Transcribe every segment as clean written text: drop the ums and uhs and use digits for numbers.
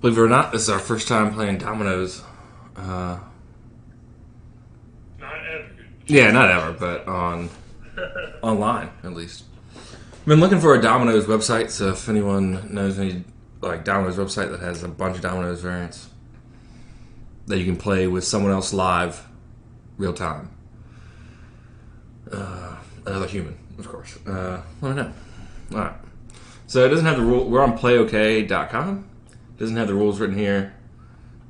Believe it or not, this is our first time playing dominoes. Uh, Not ever. yeah, Just, not ever, just but on online at least. I've been looking for a Domino's website, so if anyone knows any like Domino's website that has a bunch of Domino's variants that you can play with someone else live, real time, another human, of course. Let me know. All right. So it doesn't have the rule. We're on playok.com. It doesn't have the rules written here.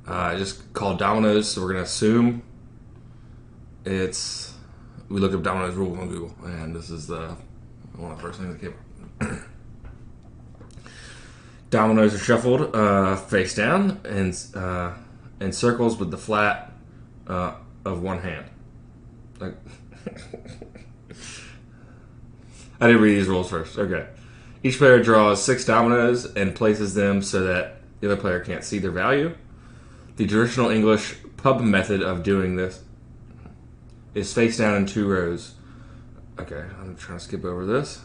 Just called Domino's, so we're gonna assume it's. We looked up Domino's rules on Google, and this is the one of the first things that came up. Dominoes are shuffled face down and in circles with the flat of one hand. Like, I didn't read these rules first. Okay. Each player draws 6 dominoes and places them so that the other player can't see their value. The traditional English pub method of doing this is face down in 2 rows. Okay, I'm trying to skip over this.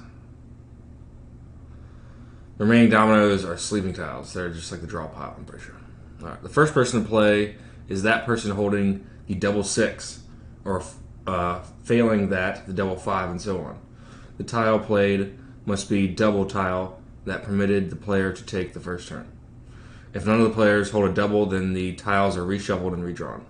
The remaining dominoes are sleeping tiles. They're just like the draw pile, I'm pretty sure. All right. The first person to play is that person holding the double 6, or failing that, the double 5, and so on. The tile played must be double tile that permitted the player to take the first turn. If none of the players hold a double, then the tiles are reshuffled and redrawn.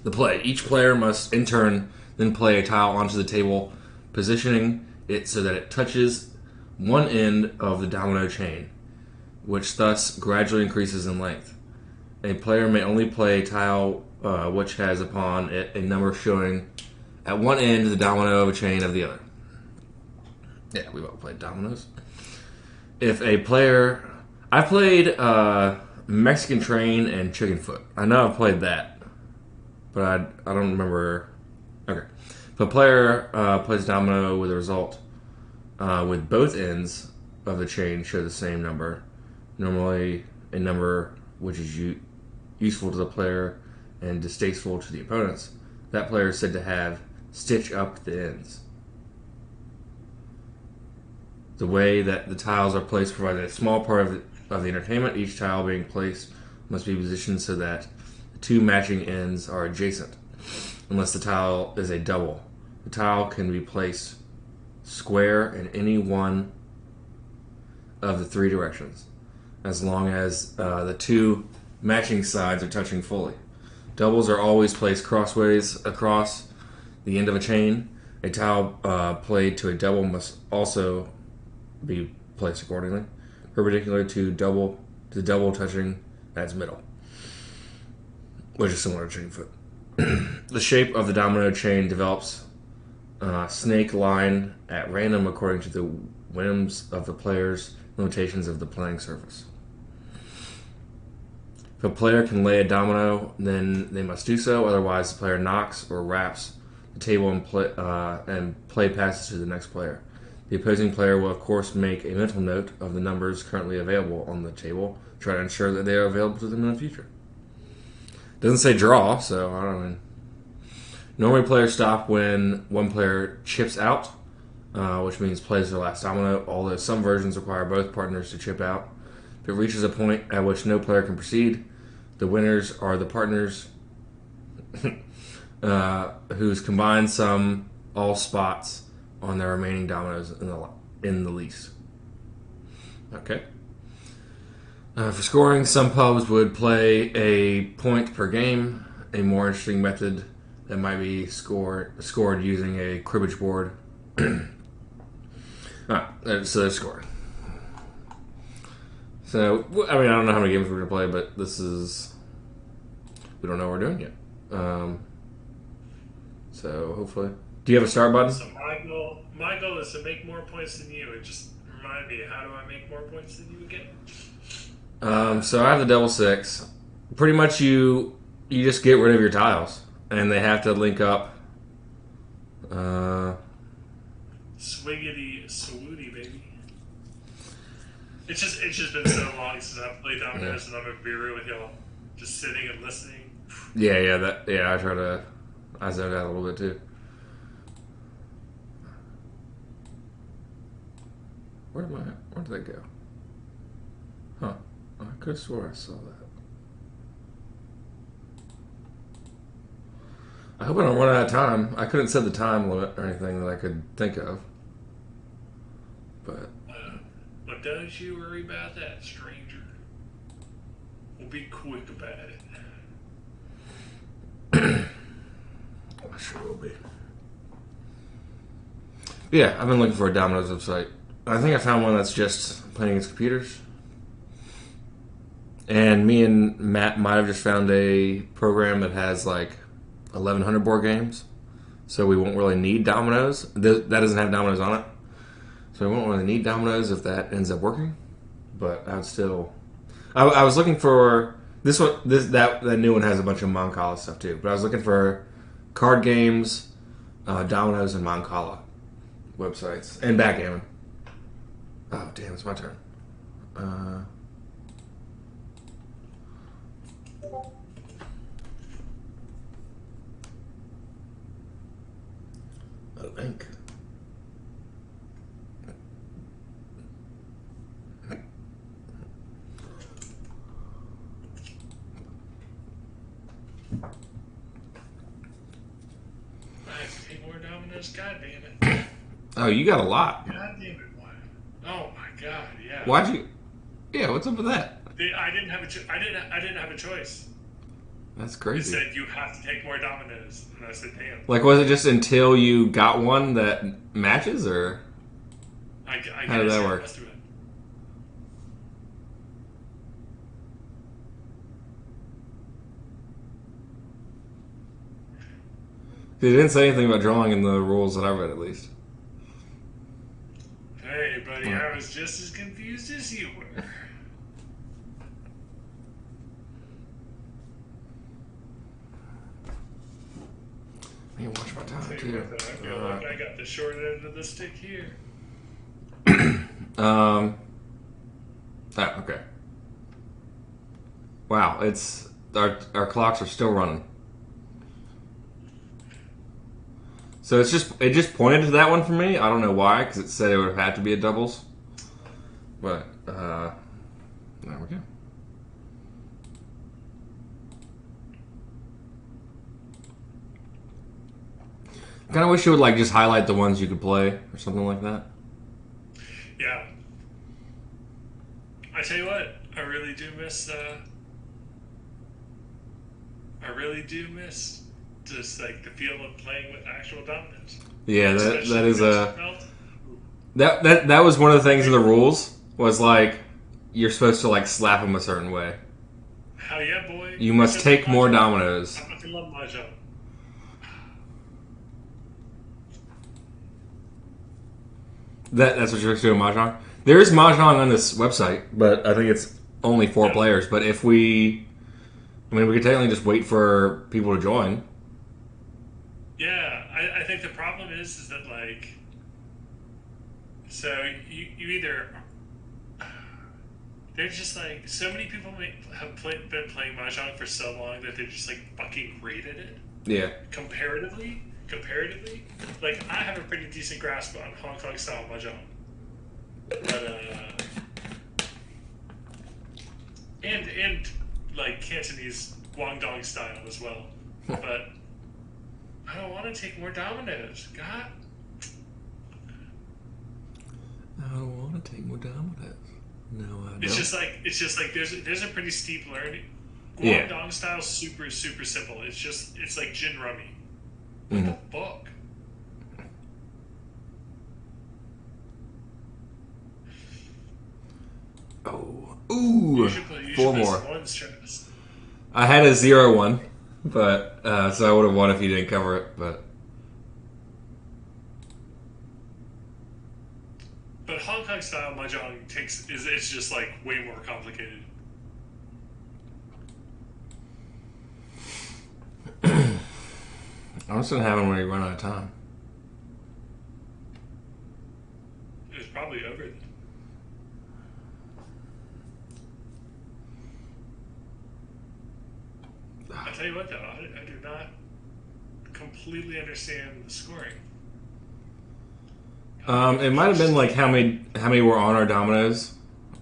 The play. Each player must, in turn, then play a tile onto the table, positioning it so that it touches one end of the domino chain, which thus gradually increases in length. A player may only play a tile which has upon it a number showing at one end of the domino of a chain of the other. Yeah, we've all played dominoes. If a player... I played Mexican Train and Chicken Foot. I know I've played that, but I don't remember... Okay. If a player plays domino with a result with both ends of the chain show the same number, normally a number which is useful to the player and distasteful to the opponents, that player is said to have stitch up the ends. The way that the tiles are placed provides a small part of the entertainment. Each tile being placed must be positioned so that the 2 matching ends are adjacent, unless the tile is a double. The tile can be placed square in any one of the 3 directions, as long as the 2 matching sides are touching fully. Doubles are always placed crossways across the end of a chain. A tile played to a double must also be placed accordingly, perpendicular to the double touching at its middle, which is similar to chicken foot. The shape of the domino chain develops snake line at random according to the whims of the players, limitations of the playing surface. If a player can lay a domino, then they must do so. Otherwise, the player knocks or raps the table and play passes to the next player. The opposing player will, of course, make a mental note of the numbers currently available on the table, try to ensure that they are available to them in the future. Doesn't say draw, so I don't know. Normally, players stop when one player chips out, which means plays their last domino, although some versions require both partners to chip out. If it reaches a point at which no player can proceed, the winners are the partners whose combined sum all spots on their remaining dominoes in the least. Okay. For scoring, some pubs would play a point per game. A more interesting method that might be scored using a cribbage board. So they're scoring. So, I mean, I don't know how many games we're going to play, but we don't know what we're doing yet. So, hopefully. Do you have a start button? so my goal is to make more points than you. And just remind me, how do I make more points than you again? So I have the double 6. Pretty much you just get rid of your tiles, and they have to link up. Swiggity swooty, baby. It's just been so long since I've played Dominoes, and I'm gonna be real with y'all. Just sitting and listening. I zoned out a little bit too. Where did that go? Huh. Okay. could have swore I saw that. I hope I don't run out of time. I couldn't set the time limit or anything that I could think of. But don't you worry about that, stranger. We'll be quick about it. I sure will be. Yeah, I've been looking for a Dominoes website. I think I found one that's just playing against computers. And me and Matt might have just found a program that has like 1,100 board games. So we won't really need Dominoes. That doesn't have Dominoes on it. So we won't really need Dominoes if that ends up working. But I would still... I was looking for... That new one has a bunch of Mancala stuff too. But I was looking for card games, Dominoes, and Mancala websites. And backgammon. Oh, damn, it's my turn. A link. God damn it. Oh, you got a lot. God damn it. Oh my god, yeah. Why'd you... Yeah, what's up with that? I didn't have a choice. That's It crazy. said you have to take more Dominoes. And I said, damn. Like, was it just until you got one that matches, or... How did that work? They didn't say anything about drawing in the rules that I read, at least. Hey, buddy, I was just as confused as you were. I need to watch my time, I too. feel like I got the short end of the stick here. Okay. Wow, it's... Our clocks are still running. So it just pointed to that one for me. I don't know why, because it said it would have had to be a doubles. But there we go. I kind of wish you would like just highlight the ones you could play or something like that. Yeah. I tell you what, I really do miss just like the feel of playing with actual dominoes. Yeah, that is a that was one of the things in the rules was like you're supposed to like slap them a certain way. Hell yeah, boy! You must take more dominoes. I fucking love mahjong. That's what you're supposed to do in mahjong. There is mahjong on this website, but I think it's only 4 players. But if we could technically just wait for people to join. Yeah, I think the problem is that like, so you either they're just like so many people have been playing mahjong for so long that they're just like fucking great at it. Yeah. Comparatively, like I have a pretty decent grasp on Hong Kong style mahjong, but and like Cantonese Guangdong style as well, but. I don't want to take more dominoes. God. I don't want to take more dominoes. No, I don't. It's just like there's a pretty steep learning. Guangdong style super simple. It's like gin rummy. What the fuck? Oh, ooh, you should 4 play more. Some ones, Travis. I had a 0-1, but so I would have won if you didn't cover it. But Hong Kong style mahjong it's just like way more complicated. I'm just gonna have him when you run out of time. It's probably over then. I tell you what, though, I do not completely understand the scoring. It might have been like how many were on our dominoes,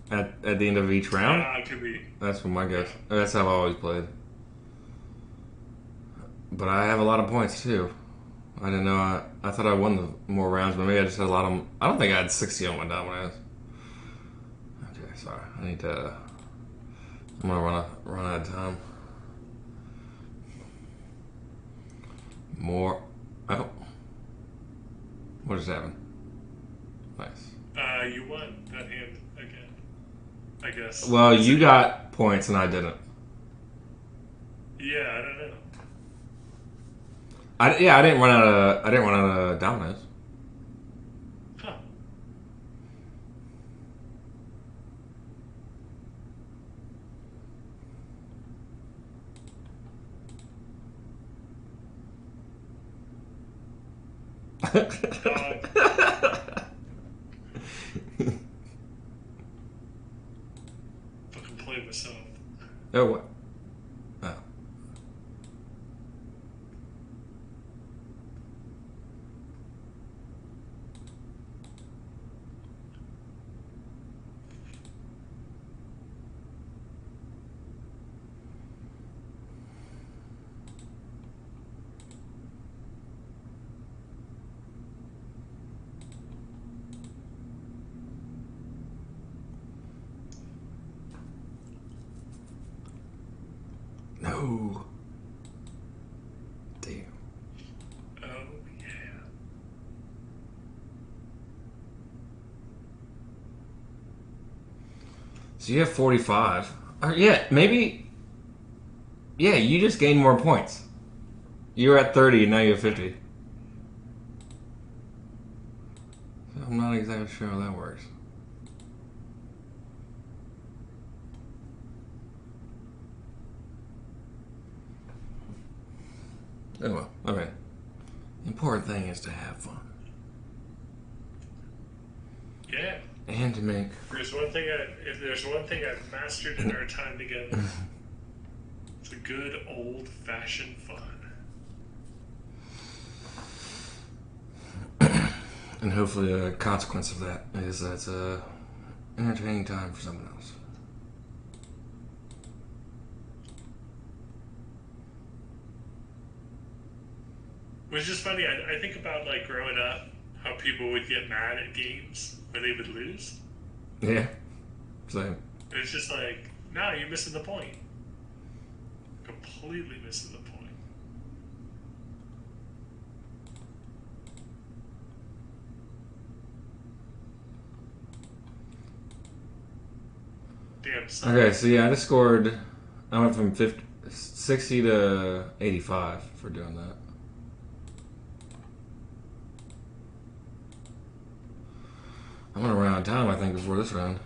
at the end of each round? It could be. That's what my guess. That's how I've always played. But I have a lot of points too. I didn't know. I thought I won the more rounds, but maybe I just had a lot of them. I don't think I had 60 on my dominoes. Okay, sorry. I need to. I'm gonna run out of time. More. Oh. What just happened? Nice. You won that hand again, I guess. Well, you got points and I didn't. Yeah, I don't know. I didn't run out of dominoes. Huh. Fucking play myself. Oh, what? Oh. No. Damn. Oh, yeah. So you have 45. Yeah, maybe. Yeah, you just gained more points. You were at 30 and now you have 50. So I'm not exactly sure how that works. Oh well, okay. The important thing is to have fun. Yeah. And to make. If there's one thing I've mastered in our time together, it's a good old-fashioned fun. And hopefully the consequence of that is that it's a entertaining time for someone else. Which is funny. I think about like growing up, how people would get mad at games when they would lose. Yeah. Same. And it's just like, no, you're missing the point. Completely missing the point. Damn son. Okay, so yeah, I just scored. I went from 60 to 85 for doing that. I'm gonna run out of time, I think, before this round.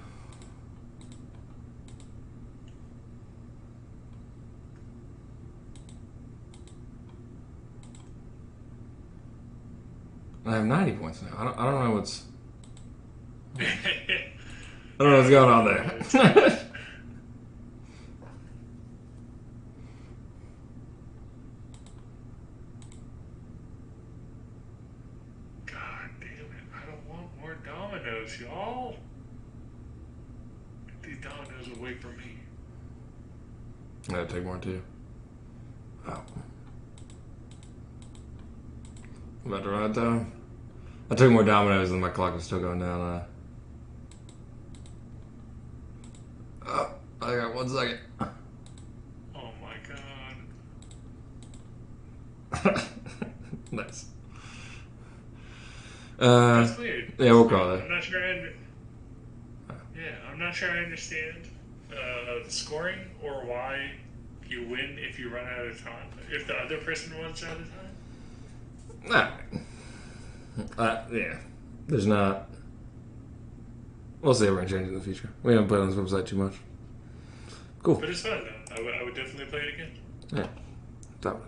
I have 90 points now. I don't know what's. I don't know what's going on there. God damn it. I don't want more dominoes, y'all. Get these dominoes away from me. I gotta take more too. Oh. I'm about to run out of time. I took more dominoes and my clock was still going down. Oh, I got 1 second. Oh my god. Nice. That's weird. Yeah, we'll call it. I'm not sure I'm not sure I understand the scoring or why you win if you run out of time. If the other person runs out of time. Yeah. There's not. We'll see if we're going to change it in the future. We haven't played on this website too much. Cool. But it's fun though. I would definitely play it again. Yeah. Stop.